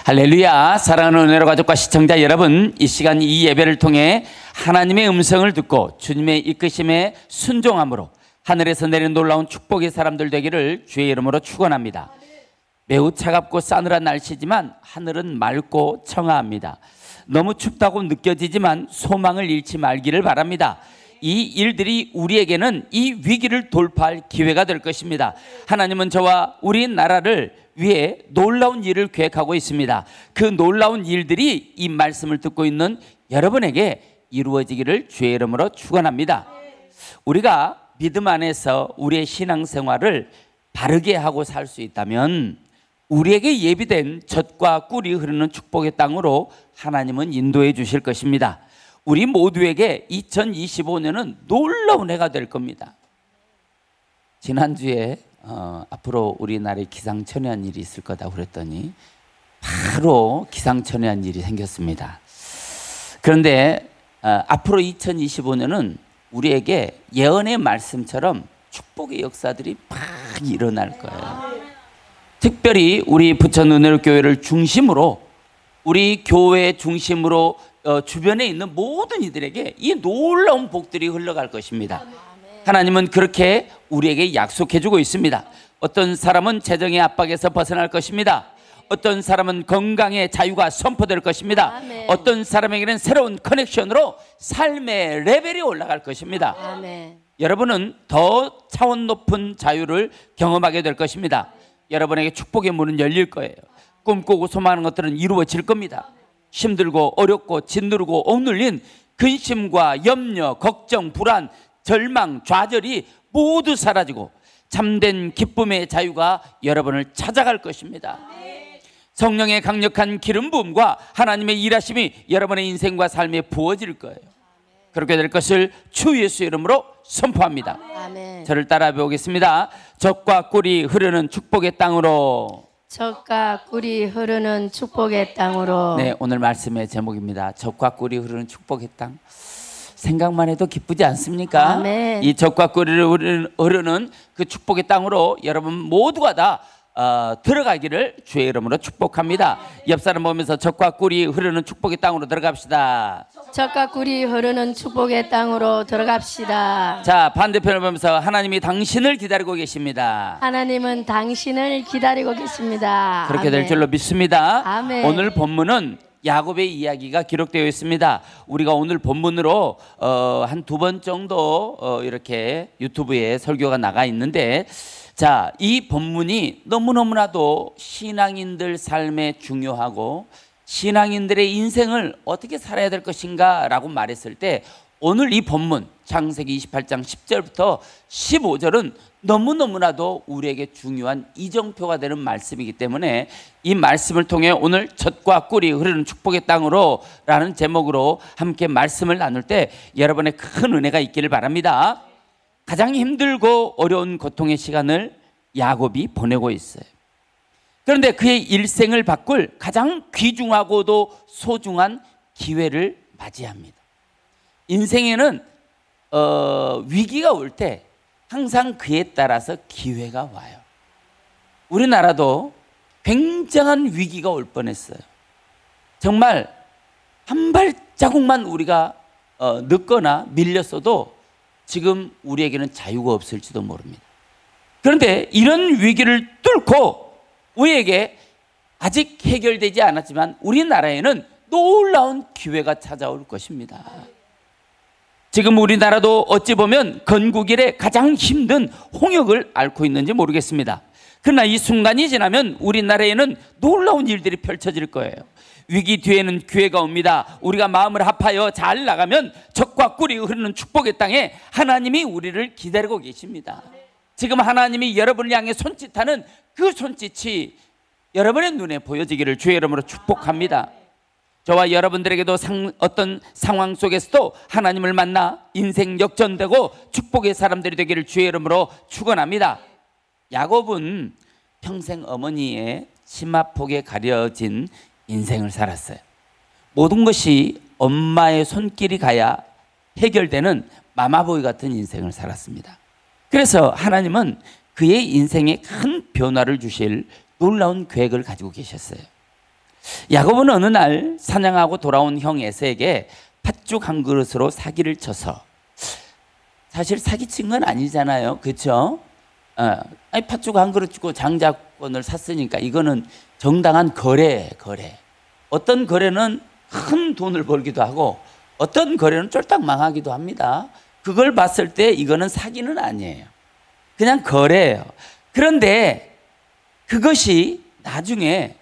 할렐루야. 사랑하는 은혜로 가족과 시청자 여러분, 이 시간 이 예배를 통해 하나님의 음성을 듣고 주님의 이끄심에 순종함으로 하늘에서 내린 놀라운 축복의 사람들 되기를 주의 이름으로 축원합니다. 매우 차갑고 싸늘한 날씨지만 하늘은 맑고 청아합니다. 너무 춥다고 느껴지지만 소망을 잃지 말기를 바랍니다. 이 일들이 우리에게는 이 위기를 돌파할 기회가 될 것입니다. 하나님은 저와 우리 나라를 위해 놀라운 일을 계획하고 있습니다. 그 놀라운 일들이 이 말씀을 듣고 있는 여러분에게 이루어지기를 주의 이름으로 축원합니다. 우리가 믿음 안에서 우리의 신앙생활을 바르게 하고 살 수 있다면 우리에게 예비된 젖과 꿀이 흐르는 축복의 땅으로 하나님은 인도해 주실 것입니다. 우리 모두에게 2025년은 놀라운 해가 될 겁니다. 지난주에 앞으로 우리나라에 기상천외한 일이 있을 거다 그랬더니 바로 기상천외한 일이 생겼습니다. 그런데 앞으로 2025년은 우리에게 예언의 말씀처럼 축복의 역사들이 막 일어날 거예요. 특별히 우리 부천 은혜로교회를 중심으로 우리 교회 중심으로 주변에 있는 모든 이들에게 이 놀라운 복들이 흘러갈 것입니다. 하나님은 그렇게 우리에게 약속해 주고 있습니다. 어떤 사람은 재정의 압박에서 벗어날 것입니다. 어떤 사람은 건강의 자유가 선포될 것입니다. 아멘. 어떤 사람에게는 새로운 커넥션으로 삶의 레벨이 올라갈 것입니다. 아멘. 여러분은 더 차원 높은 자유를 경험하게 될 것입니다. 여러분에게 축복의 문은 열릴 거예요. 꿈꾸고 소망하는 것들은 이루어질 겁니다. 힘들고 어렵고 짓누르고 억눌린 근심과 염려, 걱정, 불안, 절망, 좌절이 모두 사라지고 참된 기쁨의 자유가 여러분을 찾아갈 것입니다. 성령의 강력한 기름 부음과 하나님의 일하심이 여러분의 인생과 삶에 부어질 거예요. 그렇게 될 것을 주 예수 이름으로 선포합니다. 아멘. 저를 따라 배우겠습니다. 젖과 꿀이 흐르는 축복의 땅으로. 젖과 꿀이 흐르는 축복의 땅으로. 네, 오늘 말씀의 제목입니다. 젖과 꿀이 흐르는 축복의 땅. 생각만 해도 기쁘지 않습니까? 아멘. 이 젖과 꿀이 흐르는 그 축복의 땅으로 여러분 모두가 다 들어가기를 주의 이름으로 축복합니다. 옆 사람 보면서 젖과 꿀이 흐르는 축복의 땅으로 들어갑시다. 젖과 꿀이 흐르는 축복의 땅으로 들어갑시다. 자, 반대편을 보면서 하나님이 당신을 기다리고 계십니다. 하나님은 당신을 기다리고 계십니다. 그렇게 아멘. 될 줄로 믿습니다. 아멘. 오늘 본문은 야곱의 이야기가 기록되어 있습니다. 우리가 오늘 본문으로 한 2번 정도 이렇게 유튜브에 설교가 나가 있는데, 자, 이 본문이 너무너무나도 신앙인들 삶에 중요하고 신앙인들의 인생을 어떻게 살아야 될 것인가 라고 말했을 때 오늘 이 본문 창세기 28장 10절부터 15절은 너무너무나도 우리에게 중요한 이정표가 되는 말씀이기 때문에 이 말씀을 통해 오늘 젖과 꿀이 흐르는 축복의 땅으로 라는 제목으로 함께 말씀을 나눌 때 여러분의 큰 은혜가 있기를 바랍니다. 가장 힘들고 어려운 고통의 시간을 야곱이 보내고 있어요. 그런데 그의 일생을 바꿀 가장 귀중하고도 소중한 기회를 맞이합니다. 인생에는 위기가 올 때 항상 그에 따라서 기회가 와요. 우리나라도 굉장한 위기가 올 뻔했어요. 정말 한 발자국만 우리가 늦거나 밀렸어도 지금 우리에게는 자유가 없을지도 모릅니다. 그런데 이런 위기를 뚫고 우리에게 아직 해결되지 않았지만 우리나라에는 놀라운 기회가 찾아올 것입니다. 지금 우리나라도 어찌 보면 건국 이래 가장 힘든 홍역을 앓고 있는지 모르겠습니다. 그러나 이 순간이 지나면 우리나라에는 놀라운 일들이 펼쳐질 거예요. 위기 뒤에는 기회가 옵니다. 우리가 마음을 합하여 잘 나가면 젖과 꿀이 흐르는 축복의 땅에 하나님이 우리를 기다리고 계십니다. 지금 하나님이 여러분을 향해 손짓하는 그 손짓이 여러분의 눈에 보여지기를 주의 이름으로 축복합니다. 저와 여러분들에게도 어떤 상황 속에서도 하나님을 만나 인생 역전되고 축복의 사람들이 되기를 주의 이름으로 축원합니다. 야곱은 평생 어머니의 치마폭에 가려진 인생을 살았어요. 모든 것이 엄마의 손길이 가야 해결되는 마마보이 같은 인생을 살았습니다. 그래서 하나님은 그의 인생에 큰 변화를 주실 놀라운 계획을 가지고 계셨어요. 야곱은 어느 날 사냥하고 돌아온 형 에서에게 팥죽 한 그릇으로 사기를 쳐서, 사실 사기친 건 아니잖아요, 그렇죠? 아니 팥죽 한 그릇 주고 장자권을 샀으니까 이거는 정당한 거래. 어떤 거래는 큰 돈을 벌기도 하고 어떤 거래는 쫄딱 망하기도 합니다. 그걸 봤을 때 이거는 사기는 아니에요. 그냥 거래예요. 그런데 그것이 나중에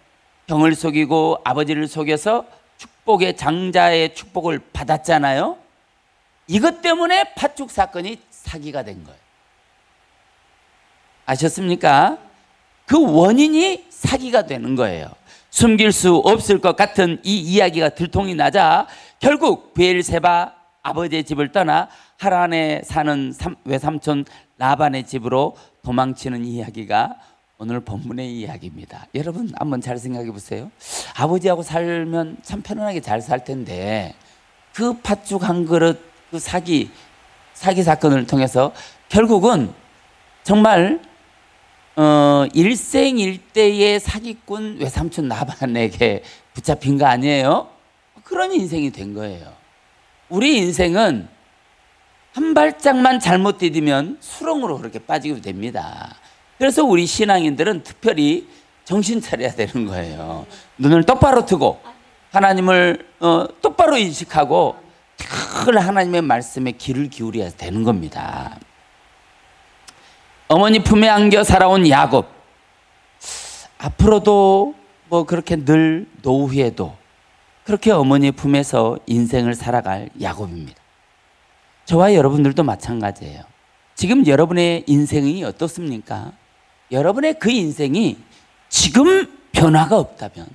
형을 속이고 아버지를 속여서 축복의 장자의 축복을 받았잖아요. 이것 때문에 팥죽 사건이 사기가 된 거예요. 아셨습니까? 그 원인이 사기가 되는 거예요. 숨길 수 없을 것 같은 이 이야기가 들통이 나자 결국 브엘세바 아버지의 집을 떠나 하란에 사는 외삼촌 라반의 집으로 도망치는 이야기가 오늘 본문의 이야기입니다. 여러분 한번 잘 생각해 보세요. 아버지하고 살면 참 편안하게 잘 살 텐데 그 팥죽 한 그릇 그 사기 사건을 통해서 결국은 정말 일생일대의 사기꾼 외삼촌 라반에게 붙잡힌 거 아니에요? 그런 인생이 된 거예요. 우리 인생은 한 발짝만 잘못 디디면 수렁으로 그렇게 빠지게 됩니다. 그래서 우리 신앙인들은 특별히 정신 차려야 되는 거예요. 눈을 똑바로 뜨고 하나님을 똑바로 인식하고 늘 하나님의 말씀에 귀를 기울여야 되는 겁니다. 어머니 품에 안겨 살아온 야곱, 앞으로도 뭐 그렇게 늘 노후에도 그렇게 어머니의 품에서 인생을 살아갈 야곱입니다. 저와 여러분들도 마찬가지예요. 지금 여러분의 인생이 어떻습니까? 여러분의 그 인생이 지금 변화가 없다면,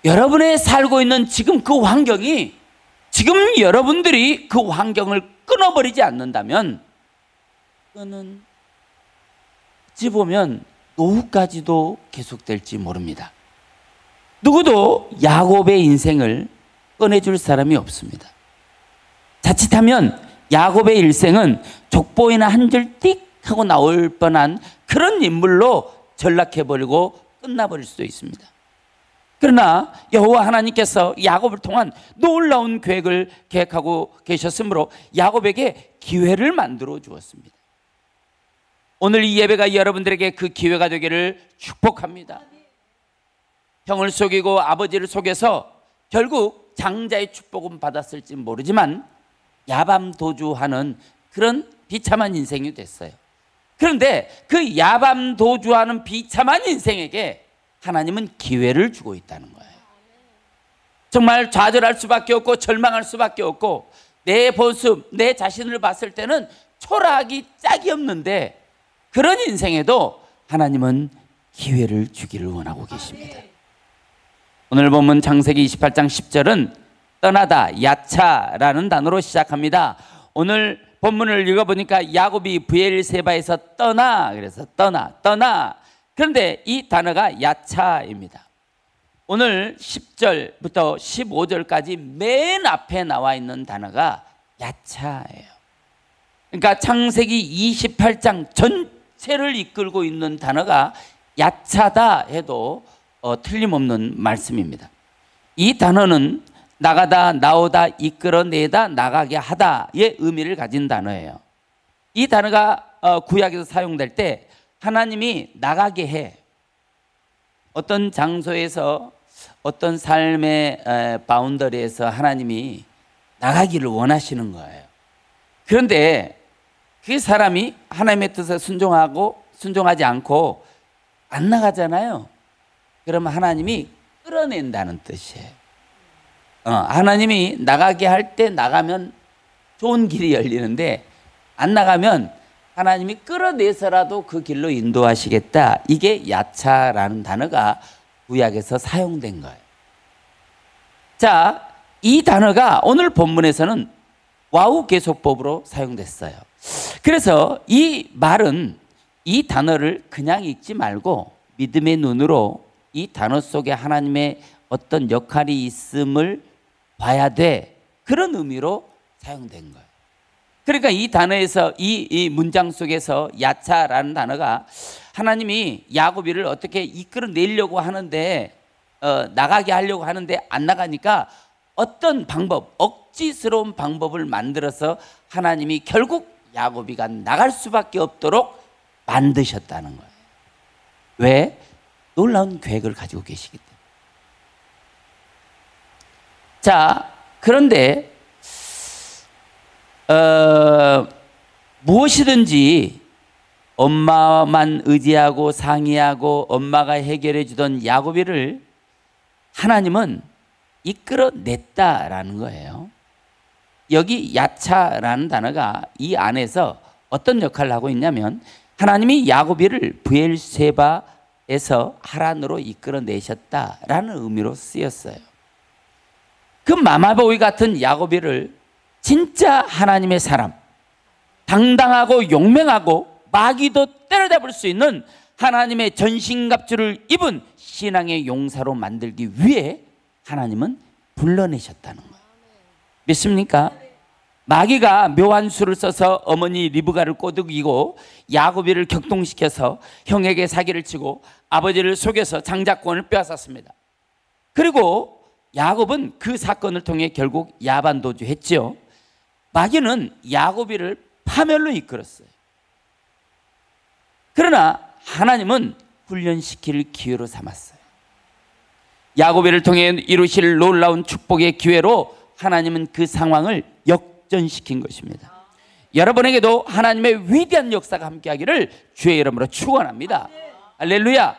여러분의 살고 있는 지금 그 환경이 지금 여러분들이 그 환경을 끊어버리지 않는다면 그거는 어찌 보면 노후까지도 계속될지 모릅니다. 누구도 야곱의 인생을 꺼내줄 사람이 없습니다. 자칫하면 야곱의 일생은 족보이나 한 줄 띡 하고 나올 뻔한 그런 인물로 전락해버리고 끝나버릴 수도 있습니다. 그러나 여호와 하나님께서 야곱을 통한 놀라운 계획을 계획하고 계셨으므로 야곱에게 기회를 만들어 주었습니다. 오늘 이 예배가 여러분들에게 그 기회가 되기를 축복합니다. 형을 속이고 아버지를 속여서 결국 장자의 축복은 받았을지 모르지만 야밤도주하는 그런 비참한 인생이 됐어요. 그런데 그 야밤도주하는 비참한 인생에게 하나님은 기회를 주고 있다는 거예요. 정말 좌절할 수밖에 없고 절망할 수밖에 없고 내 모습, 내 자신을 봤을 때는 초라하기 짝이 없는데 그런 인생에도 하나님은 기회를 주기를 원하고 계십니다. 오늘 본문 창세기 28장 10절은 떠나다, 야차라는 단어로 시작합니다. 오늘 본문을 읽어보니까 야곱이 브엘세바에서 그래서 떠나. 그런데 이 단어가 야차입니다. 오늘 10절부터 15절까지 맨 앞에 나와 있는 단어가 야차예요. 그러니까 창세기 28장 전체를 이끌고 있는 단어가 야차다 해도 틀림없는 말씀입니다. 이 단어는 나가다, 나오다, 이끌어내다, 나가게 하다의 의미를 가진 단어예요. 이 단어가 구약에서 사용될 때 하나님이 나가게 해. 어떤 장소에서 어떤 삶의 바운더리에서 하나님이 나가기를 원하시는 거예요. 그런데 그 사람이 하나님의 뜻에 순종하지 않고 안 나가잖아요. 그러면 하나님이 끌어낸다는 뜻이에요. 하나님이 나가게 할 때 나가면 좋은 길이 열리는데 안 나가면 하나님이 끌어내서라도 그 길로 인도하시겠다. 이게 야차라는 단어가 구약에서 사용된 거예요. 자, 이 단어가 오늘 본문에서는 와우 계속법으로 사용됐어요. 그래서 이 말은 이 단어를 그냥 읽지 말고 믿음의 눈으로 이 단어 속에 하나님의 어떤 역할이 있음을 봐야 돼. 그런 의미로 사용된 거예요. 그러니까 이 단어에서 이 문장 속에서 야차라는 단어가 하나님이 야곱이를 어떻게 이끌어내려고 하는데 나가게 하려고 하는데 안 나가니까 어떤 방법, 억지스러운 방법을 만들어서 하나님이 결국 야곱이가 나갈 수밖에 없도록 만드셨다는 거예요. 왜? 놀라운 계획을 가지고 계시기 때문에. 자, 그런데 무엇이든지 엄마만 의지하고 상의하고 엄마가 해결해 주던 야곱이를 하나님은 이끌어냈다라는 거예요. 여기 야차라는 단어가 이 안에서 어떤 역할을 하고 있냐면 하나님이 야곱이를 브엘세바에서 하란으로 이끌어내셨다라는 의미로 쓰였어요. 그 마마보이 같은 야곱이를 진짜 하나님의 사람, 당당하고 용맹하고 마귀도 때려잡을 수 있는 하나님의 전신갑주를 입은 신앙의 용사로 만들기 위해 하나님은 불러내셨다는 거예요. 믿습니까? 마귀가 묘한 수를 써서 어머니 리브가를 꼬드기고 야곱이를 격동시켜서 형에게 사기를 치고 아버지를 속여서 장자권을 빼앗았습니다. 그리고 야곱은 그 사건을 통해 결국 야반도주했지요. 마귀는 야곱이를 파멸로 이끌었어요. 그러나 하나님은 훈련시킬 기회로 삼았어요. 야곱이를 통해 이루실 놀라운 축복의 기회로 하나님은 그 상황을 역전시킨 것입니다. 여러분에게도 하나님의 위대한 역사가 함께하기를 주의 이름으로 축원합니다. 할렐루야.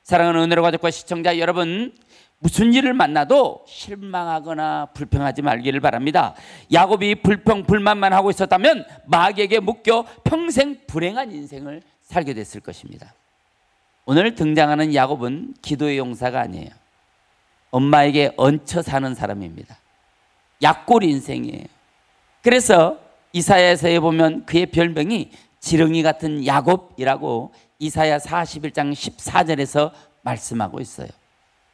사랑하는 은혜로 가족과 시청자 여러분, 무슨 일을 만나도 실망하거나 불평하지 말기를 바랍니다. 야곱이 불평 불만만 하고 있었다면 마귀에게 묶여 평생 불행한 인생을 살게 됐을 것입니다. 오늘 등장하는 야곱은 기도의 용사가 아니에요. 엄마에게 얹혀 사는 사람입니다. 약골 인생이에요. 그래서 이사야서에 보면 그의 별명이 지렁이 같은 야곱이라고 이사야 41장 14절에서 말씀하고 있어요.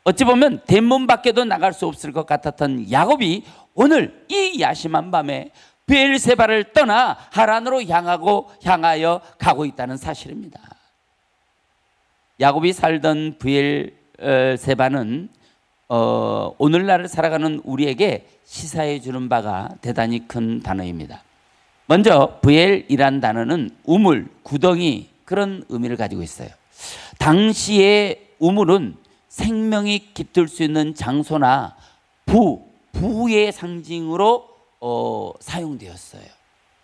어찌 보면 대문 밖에도 나갈 수 없을 것 같았던 야곱이 오늘 이 야심한 밤에 브엘세바를 떠나 하란으로 향하여 가고 있다는 사실입니다. 야곱이 살던 브엘세바는 오늘날을 살아가는 우리에게 시사해 주는 바가 대단히 큰 단어입니다. 먼저 브엘이란 단어는 우물, 구덩이 그런 의미를 가지고 있어요. 당시의 우물은 생명이 깃들 수 있는 장소나 부의 상징으로 사용되었어요.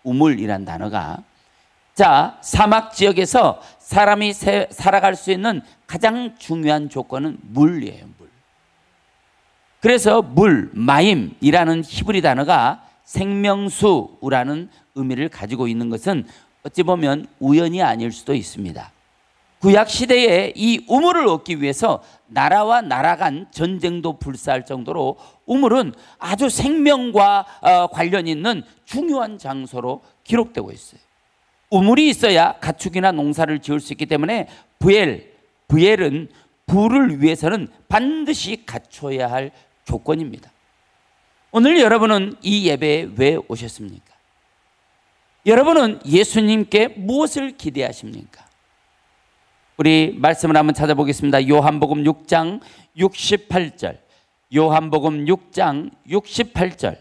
우물이란 단어가. 자, 사막 지역에서 사람이 살아갈 수 있는 가장 중요한 조건은 물이에요. 물. 그래서 물, 마임이라는 히브리 단어가 생명수라는 의미를 가지고 있는 것은 어찌 보면 우연이 아닐 수도 있습니다. 구약 시대에 이 우물을 얻기 위해서 나라와 나라 간 전쟁도 불사할 정도로 우물은 아주 생명과 관련 있는 중요한 장소로 기록되고 있어요. 우물이 있어야 가축이나 농사를 지을 수 있기 때문에 브엘은 부를 위해서는 반드시 갖춰야 할 조건입니다. 오늘 여러분은 이 예배에 왜 오셨습니까? 여러분은 예수님께 무엇을 기대하십니까? 우리 말씀을 한번 찾아보겠습니다. 요한복음 6장 68절. 요한복음 6장 68절.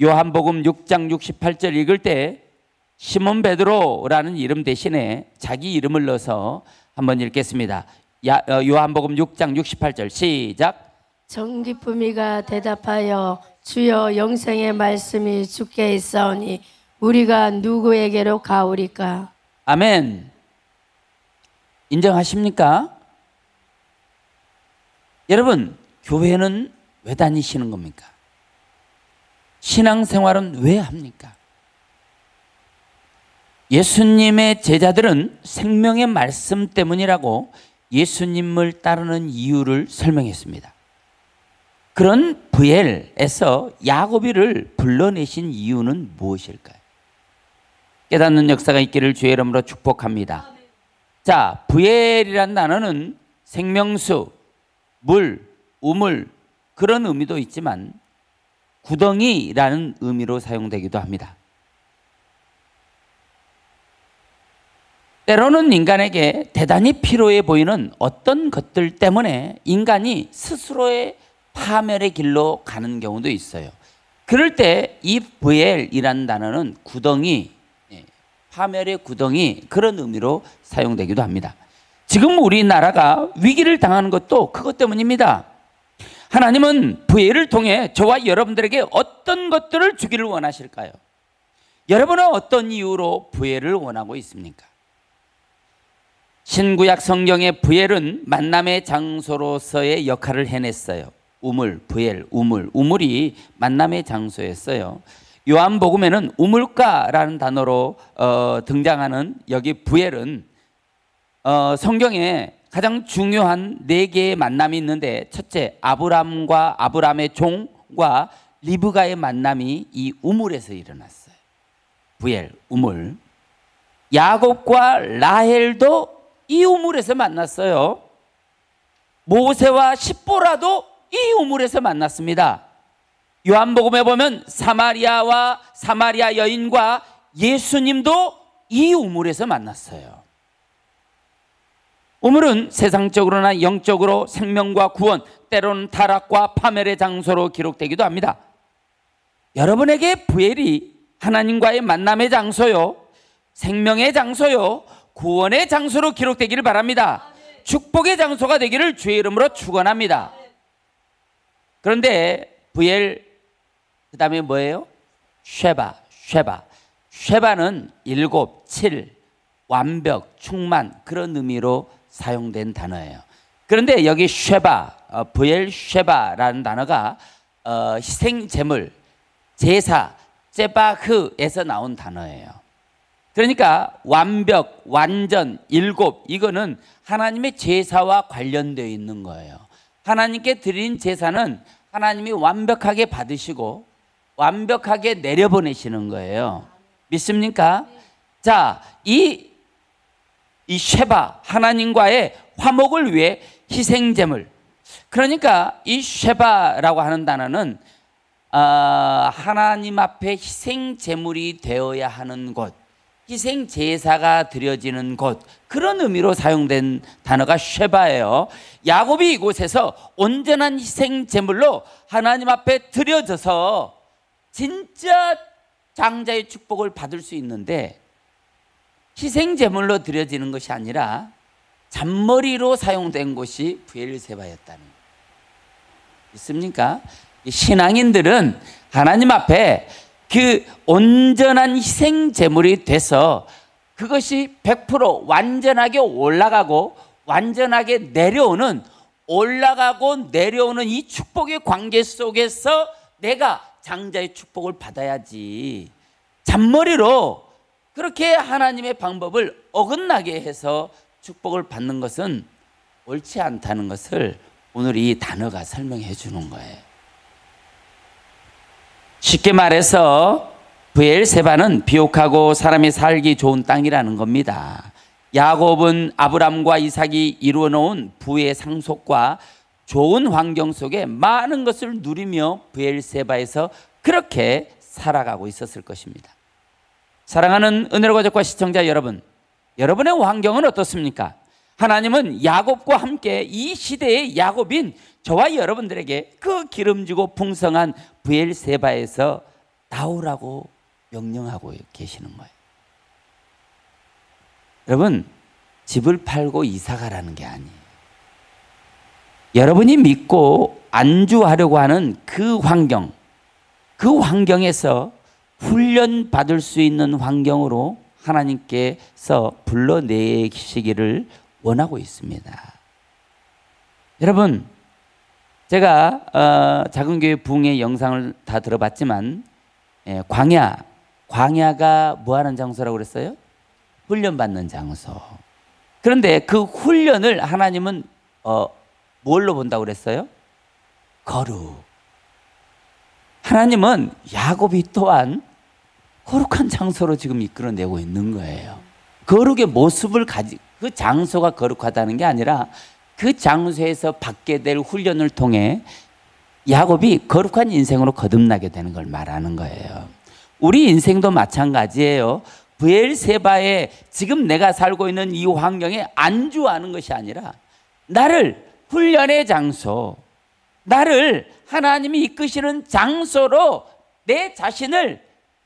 요한복음 6장 68절 읽을 때 시몬 베드로라는 이름 대신에 자기 이름을 넣어서 한번 읽겠습니다. 요한복음 6장 68절 시작. 정기품이가 대답하여 주여 영생의 말씀이 주께 있사오니 우리가 누구에게로 가오리까? 아멘. 인정하십니까? 여러분, 교회는 왜 다니시는 겁니까? 신앙생활은 왜 합니까? 예수님의 제자들은 생명의 말씀 때문이라고 예수님을 따르는 이유를 설명했습니다. 그런 브엘에서 야곱이를 불러내신 이유는 무엇일까요? 깨닫는 역사가 있기를 주의 이름으로 축복합니다. 자, 브엘이란 단어는 생명수, 물, 우물 그런 의미도 있지만 구덩이라는 의미로 사용되기도 합니다. 때로는 인간에게 대단히 필요해 보이는 어떤 것들 때문에 인간이 스스로의 파멸의 길로 가는 경우도 있어요. 그럴 때 이 브엘이라는 단어는 구덩이, 파멸의 구덩이, 그런 의미로 사용되기도 합니다. 지금 우리나라가 위기를 당하는 것도 그것 때문입니다. 하나님은 브엘을 통해 저와 여러분들에게 어떤 것들을 주기를 원하실까요? 여러분은 어떤 이유로 브엘을 원하고 있습니까? 신구약 성경의 브엘은 만남의 장소로서의 역할을 해냈어요. 우물, 브엘, 우물이 만남의 장소였어요. 요한복음에는 우물가라는 단어로 등장하는 여기 브엘은 성경에 가장 중요한 4개의 만남이 있는데, 첫째, 아브람과 아브람의 종과 리브가의 만남이 이 우물에서 일어났어요. 브엘, 우물. 야곱과 라헬도 이 우물에서 만났어요. 모세와 십보라도 이 우물에서 만났습니다. 요한복음에 보면 사마리아 여인과 예수님도 이 우물에서 만났어요. 우물은 세상적으로나 영적으로 생명과 구원, 때로는 타락과 파멸의 장소로 기록되기도 합니다. 여러분에게 브엘이 하나님과의 만남의 장소요, 생명의 장소요, 구원의 장소로 기록되기를 바랍니다. 축복의 장소가 되기를 주의 이름으로 축원합니다. 그런데 브엘 그 다음에 뭐예요? 쉐바는 7, 7, 완벽, 충만, 그런 의미로 사용된 단어예요. 그런데 여기 브엘 쉐바라는 단어가 희생제물, 제사, 제바흐에서 나온 단어예요. 그러니까 완벽, 완전, 7, 이거는 하나님의 제사와 관련되어 있는 거예요. 하나님께 드린 제사는 하나님이 완벽하게 받으시고 완벽하게 내려보내시는 거예요. 믿습니까? 자, 이 쉐바, 하나님과의 화목을 위해 희생제물. 그러니까 이 쉐바라고 하는 단어는 하나님 앞에 희생제물이 되어야 하는 곳, 희생제사가 드려지는 곳, 그런 의미로 사용된 단어가 쉐바예요. 야곱이 이곳에서 온전한 희생제물로 하나님 앞에 드려져서 진짜 장자의 축복을 받을 수 있는데, 희생제물로 드려지는 것이 아니라 잔머리로 사용된 곳이 브엘세바였다는 거예요. 있습니까? 신앙인들은 하나님 앞에 그 온전한 희생제물이 돼서 그것이 100% 완전하게 올라가고 완전하게 내려오는, 올라가고 내려오는 이 축복의 관계 속에서 내가 장자의 축복을 받아야지, 잔머리로 그렇게 하나님의 방법을 어긋나게 해서 축복을 받는 것은 옳지 않다는 것을 오늘 이 단어가 설명해 주는 거예요. 쉽게 말해서 브엘세바는 비옥하고 사람이 살기 좋은 땅이라는 겁니다. 야곱은 아브람과 이삭이 이루어 놓은 부의 상속과 좋은 환경 속에 많은 것을 누리며 브엘세바에서 그렇게 살아가고 있었을 것입니다. 사랑하는 은혜로 가족과 시청자 여러분, 여러분의 환경은 어떻습니까? 하나님은 야곱과 함께 이 시대의 야곱인 저와 여러분들에게 그 기름지고 풍성한 브엘세바에서 나오라고 명령하고 계시는 거예요. 여러분, 집을 팔고 이사가라는 게 아니에요. 여러분이 믿고 안주하려고 하는 그 환경에서 훈련 받을 수 있는 환경으로 하나님께서 불러내시기를 원하고 있습니다. 여러분, 제가 작은 교회 부흥의 영상을 다 들어봤지만 광야가 뭐하는 장소라고 그랬어요? 훈련받는 장소. 그런데 그 훈련을 하나님은 뭘로 본다고 그랬어요? 거룩. 하나님은 야곱이 또한 거룩한 장소로 지금 이끌어내고 있는 거예요. 거룩의 모습을 그 장소가 거룩하다는 게 아니라 그 장소에서 받게 될 훈련을 통해 야곱이 거룩한 인생으로 거듭나게 되는 걸 말하는 거예요. 우리 인생도 마찬가지예요. 브엘세바에 지금 내가 살고 있는 이 환경에 안주하는 것이 아니라 나를 훈련의 장소, 나를 하나님이 이끄시는 장소로 내 자신을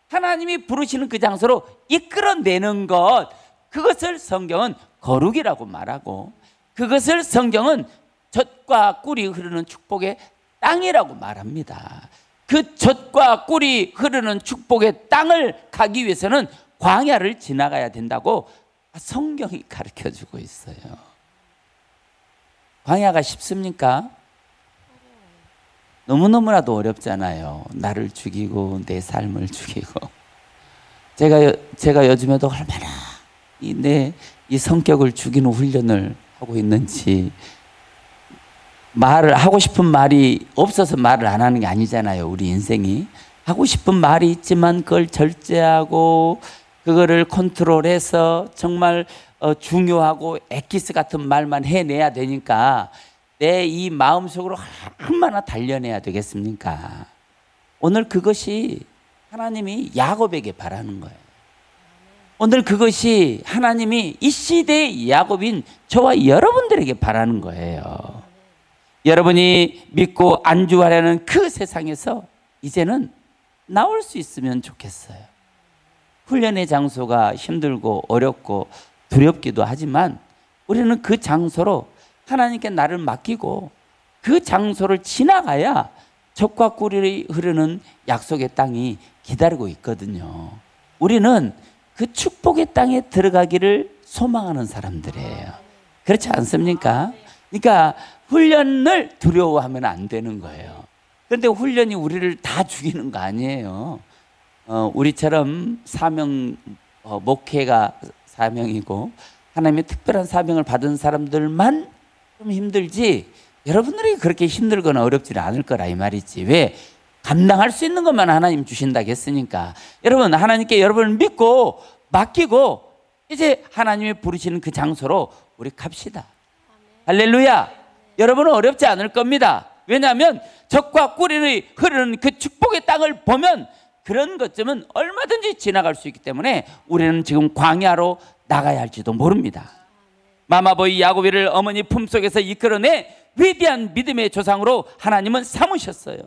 하나님이 부르시는 그 장소로 이끌어내는 것, 그것을 성경은 거룩이라고 말하고, 그것을 성경은 젖과 꿀이 흐르는 축복의 땅이라고 말합니다. 그 젖과 꿀이 흐르는 축복의 땅을 가기 위해서는 광야를 지나가야 된다고 성경이 가르쳐주고 있어요. 광야가 쉽습니까? 너무너무나도 어렵잖아요. 나를 죽이고 내 삶을 죽이고. 제가 요즘에도 얼마나 이 성격을 죽이는 훈련을 하고 있는지. 말을 하고 싶은 말이 없어서 말을 안 하는 게 아니잖아요. 우리 인생이 하고 싶은 말이 있지만 그걸 절제하고 그거를 컨트롤해서 정말 중요하고 엑기스 같은 말만 해내야 되니까 내 이 마음속으로 얼마나 단련해야 되겠습니까? 오늘 그것이 하나님이 야곱에게 바라는 거예요. 오늘 그것이 하나님이 이 시대의 야곱인 저와 여러분들에게 바라는 거예요. 여러분이 믿고 안주하려는 그 세상에서 이제는 나올 수 있으면 좋겠어요. 훈련의 장소가 힘들고 어렵고 두렵기도 하지만 우리는 그 장소로 하나님께 나를 맡기고 그 장소를 지나가야 젖과 꿀이 흐르는 약속의 땅이 기다리고 있거든요. 우리는 그 축복의 땅에 들어가기를 소망하는 사람들이에요. 그렇지 않습니까? 그러니까 훈련을 두려워하면 안 되는 거예요. 그런데 훈련이 우리를 다 죽이는 거 아니에요. 우리처럼 사명, 목회가 사명이고 하나님의 특별한 사명을 받은 사람들만 좀 힘들지 여러분들이 그렇게 힘들거나 어렵지는 않을 거라 이 말이지. 왜? 감당할 수 있는 것만 하나님 주신다고 했으니까. 여러분, 하나님께 여러분을 믿고 맡기고 이제 하나님이 부르시는 그 장소로 우리 갑시다. 할렐루야. 여러분은 어렵지 않을 겁니다. 왜냐하면 젖과 꿀이 흐르는 그 축복의 땅을 보면 그런 것쯤은 얼마든지 지나갈 수 있기 때문에 우리는 지금 광야로 나가야 할지도 모릅니다. 마마보이 야곱이를 어머니 품속에서 이끌어내 위대한 믿음의 조상으로 하나님은 삼으셨어요.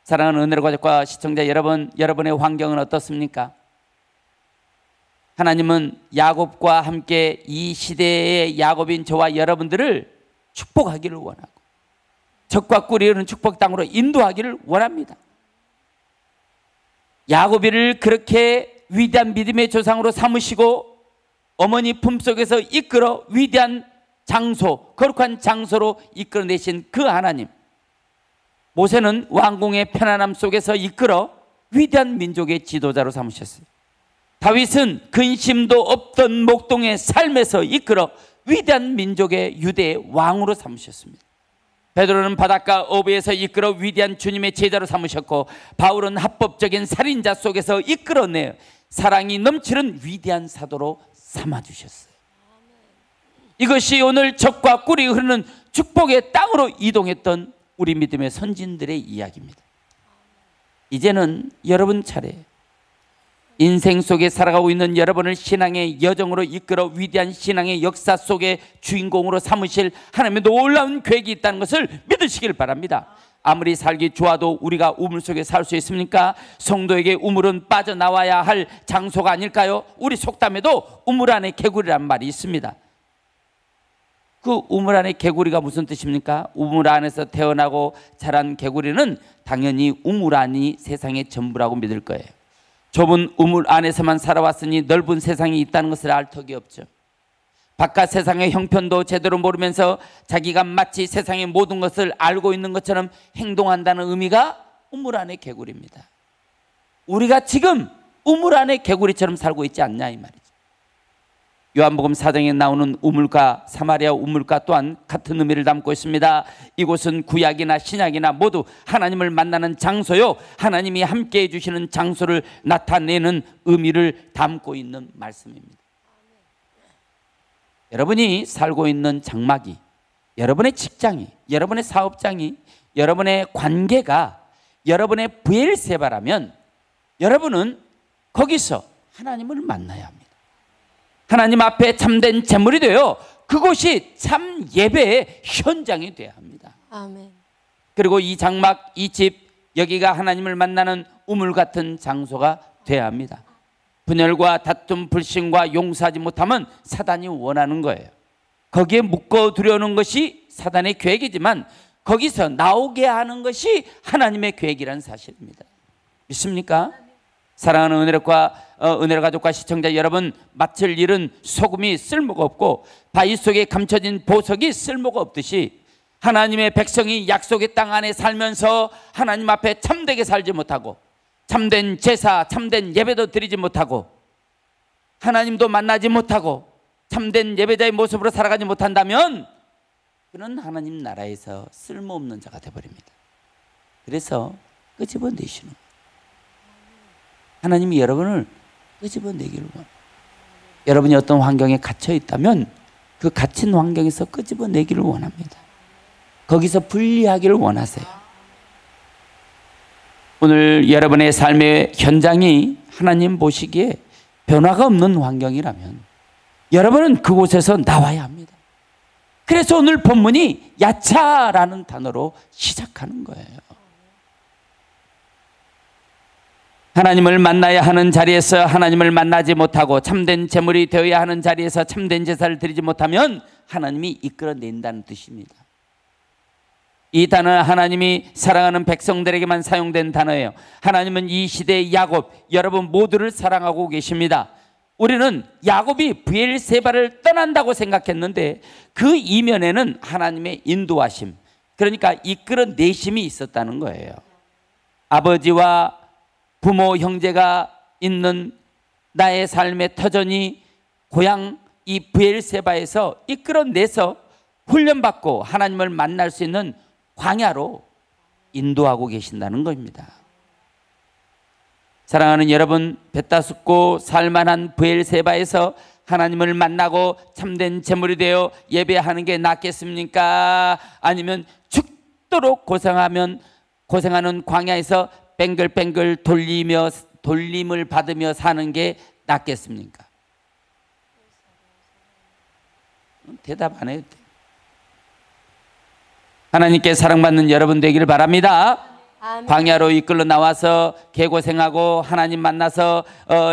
사랑하는 은혜로 가족과 시청자 여러분, 여러분의 환경은 어떻습니까? 하나님은 야곱과 함께 이 시대의 야곱인 저와 여러분들을 축복하기를 원하고 젖과 꿀이 흐르는 축복 땅으로 인도하기를 원합니다. 야곱이를 그렇게 위대한 믿음의 조상으로 삼으시고 어머니 품속에서 이끌어 위대한 장소, 거룩한 장소로 이끌어내신 그 하나님, 모세는 왕궁의 편안함 속에서 이끌어 위대한 민족의 지도자로 삼으셨어요. 다윗은 근심도 없던 목동의 삶에서 이끌어 위대한 민족의 유대의 왕으로 삼으셨습니다. 베드로는 바닷가 어부에서 이끌어 위대한 주님의 제자로 삼으셨고 바울은 합법적인 살인자 속에서 이끌어내 사랑이 넘치는 위대한 사도로 삼아주셨어요. 이것이 오늘 젖과 꿀이 흐르는 축복의 땅으로 이동했던 우리 믿음의 선진들의 이야기입니다. 이제는 여러분 차례, 인생 속에 살아가고 있는 여러분을 신앙의 여정으로 이끌어 위대한 신앙의 역사 속의 주인공으로 삼으실 하나님의 놀라운 계획이 있다는 것을 믿으시길 바랍니다. 아무리 살기 좋아도 우리가 우물 속에 살 수 있습니까? 성도에게 우물은 빠져나와야 할 장소가 아닐까요? 우리 속담에도 우물 안에 개구리란 말이 있습니다. 그 우물 안에 개구리가 무슨 뜻입니까? 우물 안에서 태어나고 자란 개구리는 당연히 우물 안이 세상의 전부라고 믿을 거예요. 좁은 우물 안에서만 살아왔으니 넓은 세상이 있다는 것을 알 턱이 없죠. 바깥 세상의 형편도 제대로 모르면서 자기가 마치 세상의 모든 것을 알고 있는 것처럼 행동한다는 의미가 우물 안의 개구리입니다. 우리가 지금 우물 안의 개구리처럼 살고 있지 않냐 이 말이죠. 요한복음 4장에 나오는 우물가, 사마리아 우물가 또한 같은 의미를 담고 있습니다. 이곳은 구약이나 신약이나 모두 하나님을 만나는 장소요, 하나님이 함께해 주시는 장소를 나타내는 의미를 담고 있는 말씀입니다. 여러분이 살고 있는 장막이, 여러분의 직장이, 여러분의 사업장이, 여러분의 관계가 여러분의 브엘세바라면 여러분은 거기서 하나님을 만나야 합니다. 하나님 앞에 참된 제물이 되어 그곳이 참 예배의 현장이 되어야 합니다. 아멘. 그리고 이 장막, 이 집, 여기가 하나님을 만나는 우물 같은 장소가 되어야 합니다. 분열과 다툼, 불신과 용서하지 못하면 사단이 원하는 거예요. 거기에 묶어 두려는 것이 사단의 계획이지만 거기서 나오게 하는 것이 하나님의 계획이라는 사실입니다. 믿습니까? 사랑하는 은혜로 가족과 시청자 여러분, 맡을 일은 소금이 쓸모가 없고 바위 속에 감춰진 보석이 쓸모가 없듯이 하나님의 백성이 약속의 땅 안에 살면서 하나님 앞에 참되게 살지 못하고 참된 제사, 참된 예배도 드리지 못하고 하나님도 만나지 못하고 참된 예배자의 모습으로 살아가지 못한다면 그는 하나님 나라에서 쓸모없는 자가 되어버립니다. 그래서 끄집어내시는 거예요. 하나님이 여러분을 끄집어내기를 원해요. 여러분이 어떤 환경에 갇혀 있다면 그 갇힌 환경에서 끄집어내기를 원합니다. 거기서 분리하기를 원하세요. 오늘 여러분의 삶의 현장이 하나님 보시기에 변화가 없는 환경이라면 여러분은 그곳에서 나와야 합니다. 그래서 오늘 본문이 야차라는 단어로 시작하는 거예요. 하나님을 만나야 하는 자리에서 하나님을 만나지 못하고 참된 제물이 되어야 하는 자리에서 참된 제사를 드리지 못하면 하나님이 이끌어낸다는 뜻입니다. 이 단어는 하나님이 사랑하는 백성들에게만 사용된 단어예요. 하나님은 이 시대의 야곱, 여러분 모두를 사랑하고 계십니다. 우리는 야곱이 브엘세바를 떠난다고 생각했는데 그 이면에는 하나님의 인도하심, 그러니까 이끌어내심이 있었다는 거예요. 아버지와 부모, 형제가 있는 나의 삶의 터전이 고향 이 브엘세바에서 이끌어내서 훈련받고 하나님을 만날 수 있는 광야로 인도하고 계신다는 겁니다. 사랑하는 여러분, 뱃다숙고 살만한 브엘세바에서 하나님을 만나고 참된 제물이 되어 예배하는 게 낫겠습니까? 아니면 죽도록 고생하는 광야에서 뱅글뱅글 돌림을 받으며 사는 게 낫겠습니까? 대답 안 해도 돼요. 하나님께 사랑받는 여러분 되기를 바랍니다. 아멘. 광야로 이끌러 나와서 개고생하고 하나님 만나서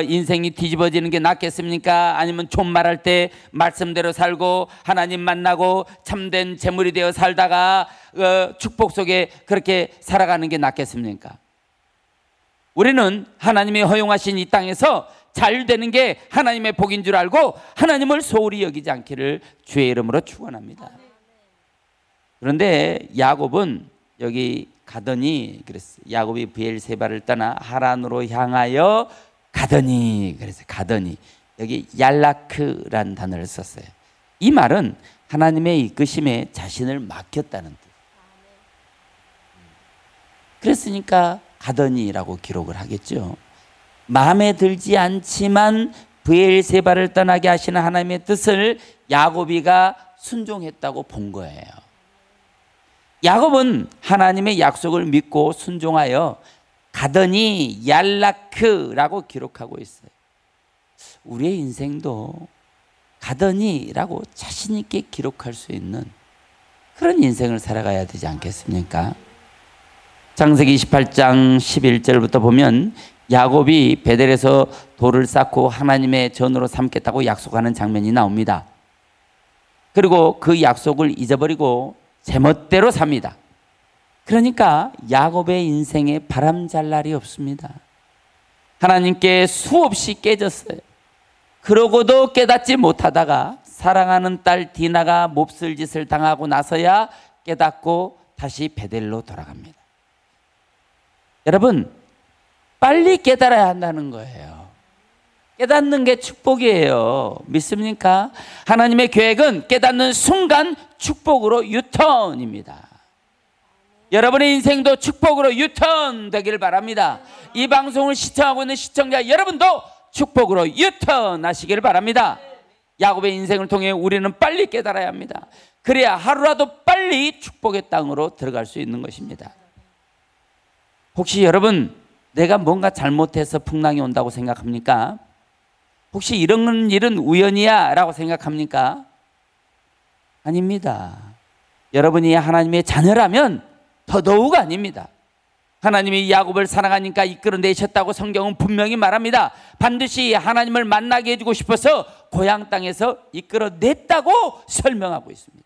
인생이 뒤집어지는 게 낫겠습니까? 아니면 존말할 때 말씀대로 살고 하나님 만나고 참된 제물이 되어 살다가 축복 속에 그렇게 살아가는 게 낫겠습니까? 우리는 하나님이 허용하신 이 땅에서 잘 되는 게 하나님의 복인 줄 알고 하나님을 소홀히 여기지 않기를 주의 이름으로 축원합니다. 그런데 야곱은 여기 가더니 그랬어요. 야곱이 브엘세바를 떠나 하란으로 향하여 가더니, 그래서 가더니 여기 얄라크라는 단어를 썼어요. 이 말은 하나님의 이끄심에 자신을 맡겼다는 뜻. 그랬으니까 가더니라고 기록을 하겠죠. 마음에 들지 않지만 브엘세바를 떠나게 하시는 하나님의 뜻을 야곱이가 순종했다고 본 거예요. 야곱은 하나님의 약속을 믿고 순종하여 가더니 얄라크라고 기록하고 있어요. 우리의 인생도 가더니라고 자신 있게 기록할 수 있는 그런 인생을 살아가야 되지 않겠습니까? 창세기 28장 11절부터 보면 야곱이 베델에서 돌을 쌓고 하나님의 전으로 삼겠다고 약속하는 장면이 나옵니다. 그리고 그 약속을 잊어버리고 제멋대로 삽니다. 그러니까 야곱의 인생에 바람잘 날이 없습니다. 하나님께 수없이 깨졌어요. 그러고도 깨닫지 못하다가 사랑하는 딸 디나가 몹쓸 짓을 당하고 나서야 깨닫고 다시 베델로 돌아갑니다. 여러분, 빨리 깨달아야 한다는 거예요. 깨닫는 게 축복이에요. 믿습니까? 하나님의 계획은 깨닫는 순간 축복으로 유턴입니다. 여러분의 인생도 축복으로 유턴 되기를 바랍니다. 이 방송을 시청하고 있는 시청자 여러분도 축복으로 유턴하시기를 바랍니다. 야곱의 인생을 통해 우리는 빨리 깨달아야 합니다. 그래야 하루라도 빨리 축복의 땅으로 들어갈 수 있는 것입니다. 혹시 여러분 내가 뭔가 잘못해서 풍랑이 온다고 생각합니까? 혹시 이런 일은 우연이야 라고 생각합니까? 아닙니다. 여러분이 하나님의 자녀라면 더더욱 아닙니다. 하나님이 야곱을 사랑하니까 이끌어내셨다고 성경은 분명히 말합니다. 반드시 하나님을 만나게 해주고 싶어서 고향 땅에서 이끌어냈다고 설명하고 있습니다.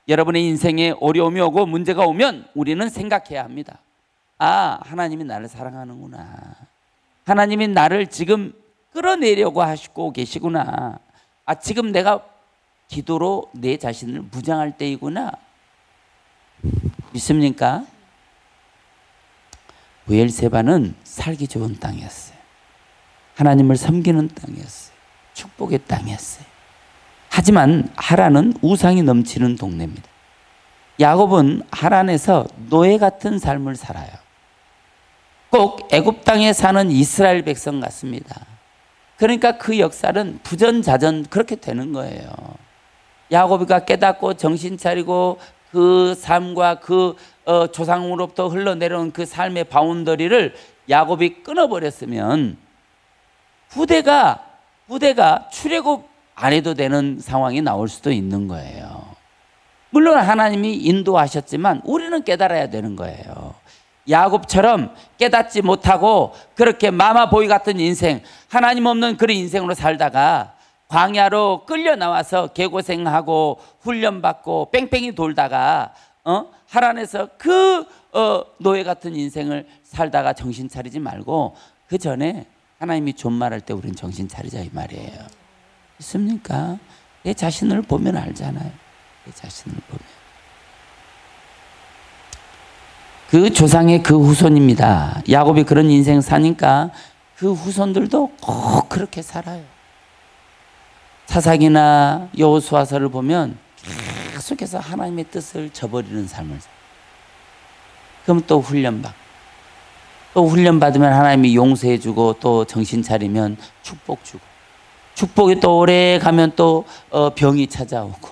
여러분의 인생에 어려움이 오고 문제가 오면 우리는 생각해야 합니다. 아, 하나님이 나를 사랑하는구나. 하나님이 나를 지금 끌어내려고 하시고 계시구나. 아, 지금 내가 기도로 내 자신을 무장할 때이구나. 믿습니까? 브엘세바는 살기 좋은 땅이었어요. 하나님을 섬기는 땅이었어요. 축복의 땅이었어요. 하지만 하란은 우상이 넘치는 동네입니다. 야곱은 하란에서 노예 같은 삶을 살아요. 꼭 애굽 땅에 사는 이스라엘 백성 같습니다. 그러니까 그 역사는 부전자전 그렇게 되는 거예요. 야곱이가 깨닫고 정신 차리고 그 삶과 그 조상으로부터 흘러내려온 그 삶의 바운더리를 야곱이 끊어버렸으면 부대가 출애굽 안 해도 되는 상황이 나올 수도 있는 거예요. 물론 하나님이 인도하셨지만 우리는 깨달아야 되는 거예요. 야곱처럼 깨닫지 못하고 그렇게 마마보이 같은 인생, 하나님 없는 그런 인생으로 살다가 광야로 끌려 나와서 개고생하고 훈련받고 뺑뺑이 돌다가 하란에서 그 노예 같은 인생을 살다가 정신 차리지 말고 그 전에 하나님이 존말할 때 우리는 정신 차리자 이 말이에요. 있습니까? 내 자신을 보면 알잖아요. 내 자신을 보면. 그 조상의 그 후손입니다. 야곱이 그런 인생 사니까 그 후손들도 꼭 그렇게 살아요. 사사기나 여호수아서를 보면 계속해서 하나님의 뜻을 저버리는 삶을 살아요. 그럼 또 훈련받고 또 훈련받으면 하나님이 용서해주고 또 정신 차리면 축복 주고 축복이 또 오래 가면 또 병이 찾아오고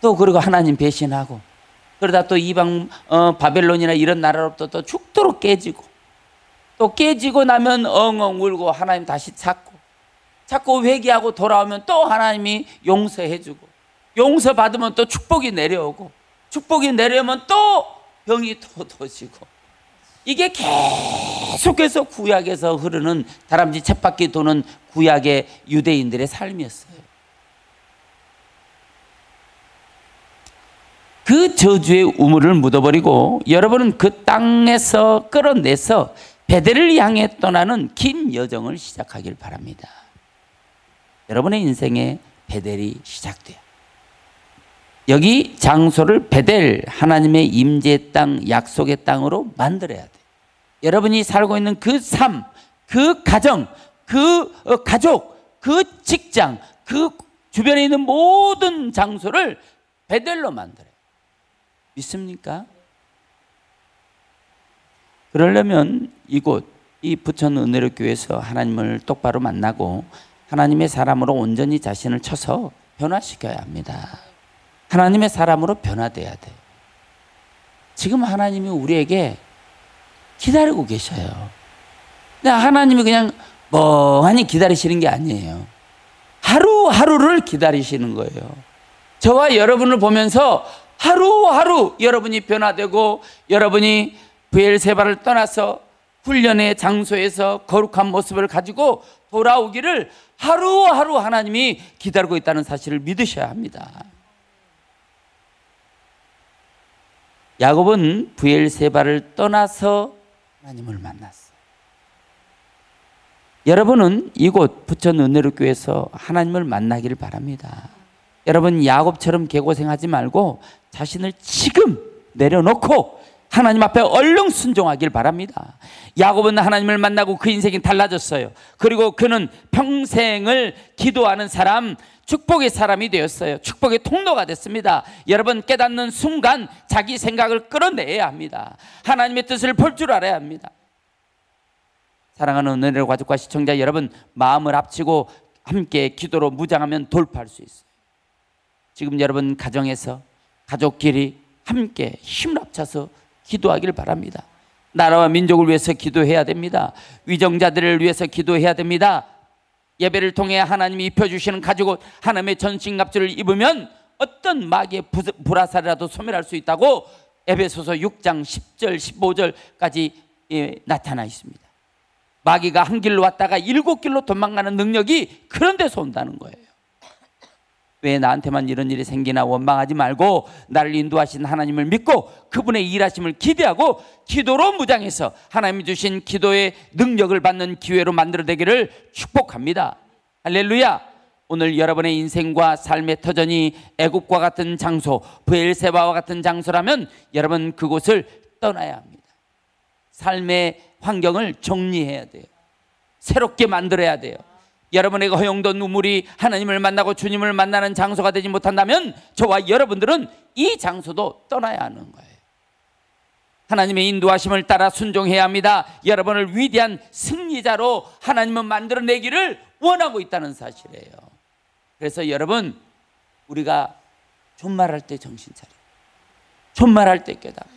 또 그리고 하나님 배신하고 그러다 또 이방 바벨론이나 이런 나라로부터 또 죽도록 깨지고 또 깨지고 나면 엉엉 울고 하나님 다시 찾고 회개하고 돌아오면 또 하나님이 용서해주고 용서받으면 또 축복이 내려오고 축복이 내려오면 또 병이 또 터지고 이게 계속해서 구약에서 흐르는 다람쥐 쳇바퀴 도는 구약의 유대인들의 삶이었어요. 그 저주의 우물을 묻어버리고 여러분은 그 땅에서 끌어내서 베델을 향해 떠나는 긴 여정을 시작하길 바랍니다. 여러분의 인생에 베델이 시작돼요. 여기 장소를 베델, 하나님의 임재의 땅, 약속의 땅으로 만들어야 돼요. 여러분이 살고 있는 그 삶, 그 가정, 그 가족, 그 직장, 그 주변에 있는 모든 장소를 베델로 만들어요. 믿습니까? 그러려면 이곳, 이 부천 은혜로교회에서 하나님을 똑바로 만나고 하나님의 사람으로 온전히 자신을 쳐서 변화시켜야 합니다. 하나님의 사람으로 변화돼야 돼요. 지금 하나님이 우리에게 기다리고 계셔요. 근데 하나님이 그냥 멍하니 기다리시는 게 아니에요. 하루하루를 기다리시는 거예요. 저와 여러분을 보면서 하루하루 여러분이 변화되고 여러분이 브엘세바를 떠나서 훈련의 장소에서 거룩한 모습을 가지고 돌아오기를 하루하루 하나님이 기다리고 있다는 사실을 믿으셔야 합니다. 야곱은 브엘세바를 떠나서 하나님을 만났어요. 여러분은 이곳 부천 은혜로교회에서 하나님을 만나기를 바랍니다. 여러분 야곱처럼 개고생하지 말고 자신을 지금 내려놓고 하나님 앞에 얼른 순종하길 바랍니다. 야곱은 하나님을 만나고 그 인생이 달라졌어요. 그리고 그는 평생을 기도하는 사람, 축복의 사람이 되었어요. 축복의 통로가 됐습니다. 여러분 깨닫는 순간 자기 생각을 끌어내야 합니다. 하나님의 뜻을 볼 줄 알아야 합니다. 사랑하는 은혜로 가족과 시청자 여러분, 마음을 합치고 함께 기도로 무장하면 돌파할 수 있어요. 지금 여러분 가정에서 가족끼리 함께 힘을 합쳐서 기도하길 바랍니다. 나라와 민족을 위해서 기도해야 됩니다. 위정자들을 위해서 기도해야 됩니다. 예배를 통해 하나님이 입혀주시는 가죽옷 하나님의 전신갑주를 입으면 어떤 마귀의 불화살이라도 소멸할 수 있다고 에베소서 6장 10절 15절까지 나타나 있습니다. 마귀가 한 길로 왔다가 7길로 도망가는 능력이 그런 데서 온다는 거예요. 왜 나한테만 이런 일이 생기나 원망하지 말고 나를 인도하신 하나님을 믿고 그분의 일하심을 기대하고 기도로 무장해서 하나님이 주신 기도의 능력을 받는 기회로 만들어내기를 축복합니다. 할렐루야. 오늘 여러분의 인생과 삶의 터전이 애굽과 같은 장소, 브엘세바와 같은 장소라면 여러분 그곳을 떠나야 합니다. 삶의 환경을 정리해야 돼요. 새롭게 만들어야 돼요. 여러분에게 허용된 우물이 하나님을 만나고 주님을 만나는 장소가 되지 못한다면 저와 여러분들은 이 장소도 떠나야 하는 거예요. 하나님의 인도하심을 따라 순종해야 합니다. 여러분을 위대한 승리자로 하나님은 만들어내기를 원하고 있다는 사실이에요. 그래서 여러분, 우리가 존말할 때 정신 차려, 존말할 때 깨닫고,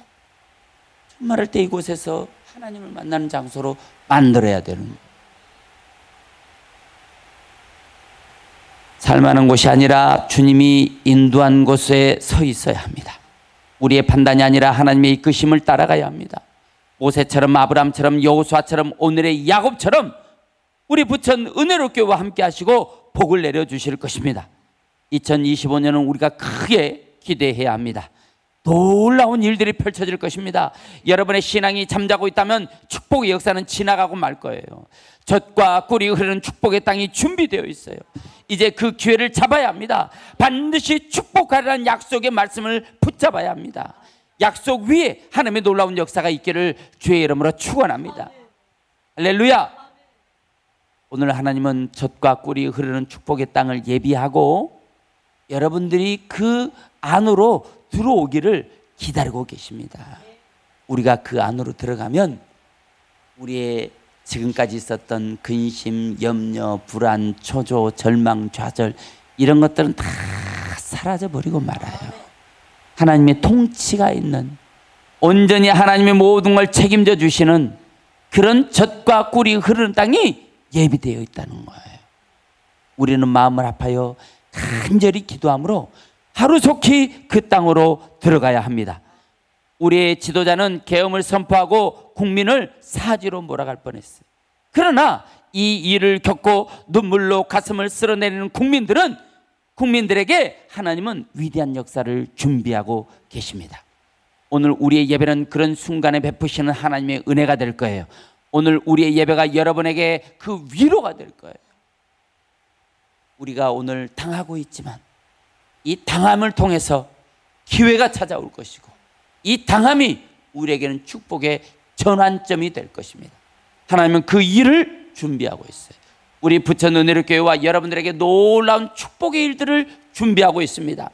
존말할 때 이곳에서 하나님을 만나는 장소로 만들어야 되는 거예요. 살만한 곳이 아니라 주님이 인도한 곳에 서 있어야 합니다. 우리의 판단이 아니라 하나님의 이끄심을 따라가야 합니다. 모세처럼, 아브라함처럼, 여호수아처럼, 오늘의 야곱처럼 우리 부천 은혜로 교회와 함께 하시고 복을 내려주실 것입니다. 2025년은 우리가 크게 기대해야 합니다. 놀라운 일들이 펼쳐질 것입니다. 여러분의 신앙이 잠자고 있다면 축복의 역사는 지나가고 말 거예요. 젖과 꿀이 흐르는 축복의 땅이 준비되어 있어요. 이제 그 기회를 잡아야 합니다. 반드시 축복하라는 약속의 말씀을 붙잡아야 합니다. 약속 위에 하나님의 놀라운 역사가 있기를 주의 이름으로 축원합니다. 할렐루야. 오늘 하나님은 젖과 꿀이 흐르는 축복의 땅을 예비하고 여러분들이 그 안으로 들어오기를 기다리고 계십니다. 우리가 그 안으로 들어가면 우리의 지금까지 있었던 근심, 염려, 불안, 초조, 절망, 좌절 이런 것들은 다 사라져버리고 말아요. 하나님의 통치가 있는, 온전히 하나님의 모든 걸 책임져 주시는 그런 젖과 꿀이 흐르는 땅이 예비되어 있다는 거예요. 우리는 마음을 아파요 간절히 기도함으로 하루속히 그 땅으로 들어가야 합니다. 우리의 지도자는 계엄을 선포하고 국민을 사지로 몰아갈 뻔했어요. 그러나 이 일을 겪고 눈물로 가슴을 쓸어내리는 국민들에게 하나님은 위대한 역사를 준비하고 계십니다. 오늘 우리의 예배는 그런 순간에 베푸시는 하나님의 은혜가 될 거예요. 오늘 우리의 예배가 여러분에게 그 위로가 될 거예요. 우리가 오늘 당하고 있지만 이 당함을 통해서 기회가 찾아올 것이고 이 당함이 우리에게는 축복의 전환점이 될 것입니다. 하나님은 그 일을 준비하고 있어요. 우리 부천 은혜로 교회와 여러분들에게 놀라운 축복의 일들을 준비하고 있습니다.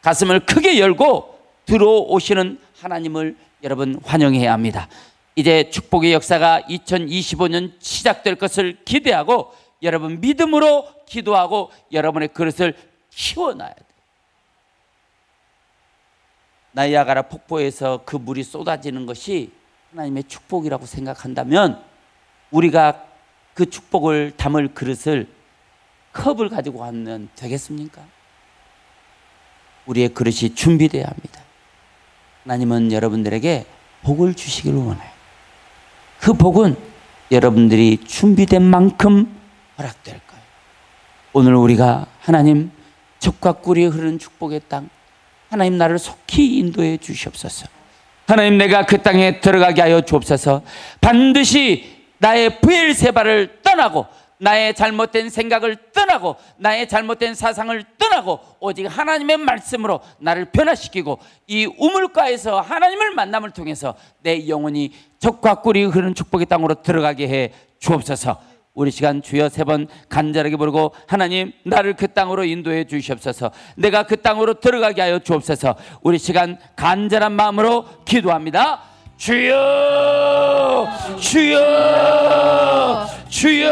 가슴을 크게 열고 들어오시는 하나님을 여러분 환영해야 합니다. 이제 축복의 역사가 2025년 시작될 것을 기대하고 여러분 믿음으로 기도하고 여러분의 그릇을 키워놔야 돼요. 나이아가라 폭포에서 그 물이 쏟아지는 것이 하나님의 축복이라고 생각한다면 우리가 그 축복을 담을 그릇을 컵을 가지고 가면 되겠습니까? 우리의 그릇이 준비되어야 합니다. 하나님은 여러분들에게 복을 주시기를 원해요. 그 복은 여러분들이 준비된 만큼 허락될 거예요. 오늘 우리가 하나님 젖과 꿀이 흐르는 축복의 땅, 하나님 나를 속히 인도해 주시옵소서. 하나님 내가 그 땅에 들어가게 하여 주옵소서. 반드시 나의 브엘세바를 떠나고 나의 잘못된 생각을 떠나고 나의 잘못된 사상을 떠나고 오직 하나님의 말씀으로 나를 변화시키고 이 우물가에서 하나님을 만남을 통해서 내 영혼이 젖과 꿀이 흐르는 축복의 땅으로 들어가게 해 주옵소서. 우리 시간 주여 3번 간절하게 부르고 하나님 나를 그 땅으로 인도해 주시옵소서. 내가 그 땅으로 들어가게 하여 주옵소서. 우리 시간 간절한 마음으로 기도합니다. 주여 주여 주여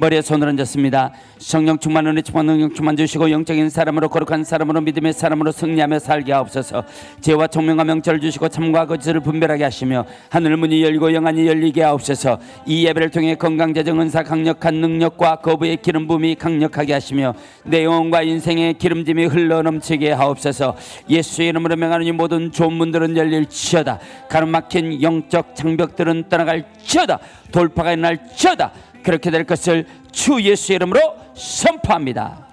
머리에 손을 얹었습니다. 성령 충만, 은혜 충만, 능력 충만 주시고 영적인 사람으로, 거룩한 사람으로, 믿음의 사람으로 승리하며 살게 하옵소서. 지혜와 총명과 명철을 주시고 참과 거짓을 분별하게 하시며 하늘 문이 열리고 영안이 열리게 하옵소서. 이 예배를 통해 건강, 재정, 은사, 강력한 능력과 거부의 기름 부음이 강력하게 하시며 내 영혼과 인생의 기름짐이 흘러넘치게 하옵소서. 예수의 이름으로 명하노니 모든 좋은 문들은 열릴지어다. 가로막힌 영적 장벽들은 떠나갈지어다. 돌파가 일어날지어다. 그렇게 될 것을 주 예수의 이름으로 선포합니다.